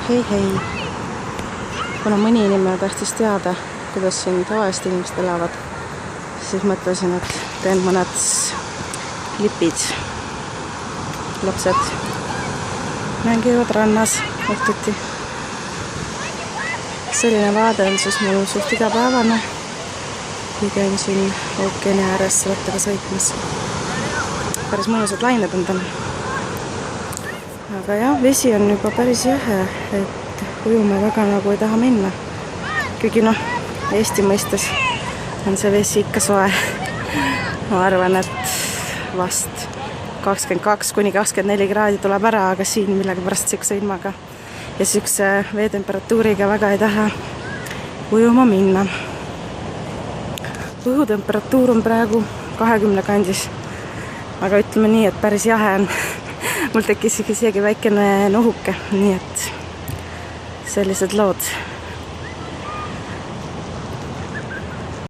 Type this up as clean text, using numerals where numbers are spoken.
hei. Kuna mõni inimene tahtis teada, kuidas siin tavalised inimesed elavad, siis mõtlesin, et teen mõned klipid. Lapsed mängivad rannas õhtuti. Selline vaade on siis mul suht igapäevane. Kui käin siin ookeani ääres rattaga sõitmas. Päris mõnusad lained on täna. Aga jah, vesi on juba päris jahe, et ujuma väga nagu ei taha minna. Kuigi Eesti mõistes on see vesi ikka soe. Ma arvan, et vast 22–24 kraadi tuleb ära, aga siin millega pärast sükse ilmaga ja sükse veetemperatuuriga väga ei taha ujuma minna. Õhutemperatuur on praegu 20 kandis, aga ütleme nii, et päris jahe on. Mul tekkis isegi väikene nohuke, nii et sellised lood.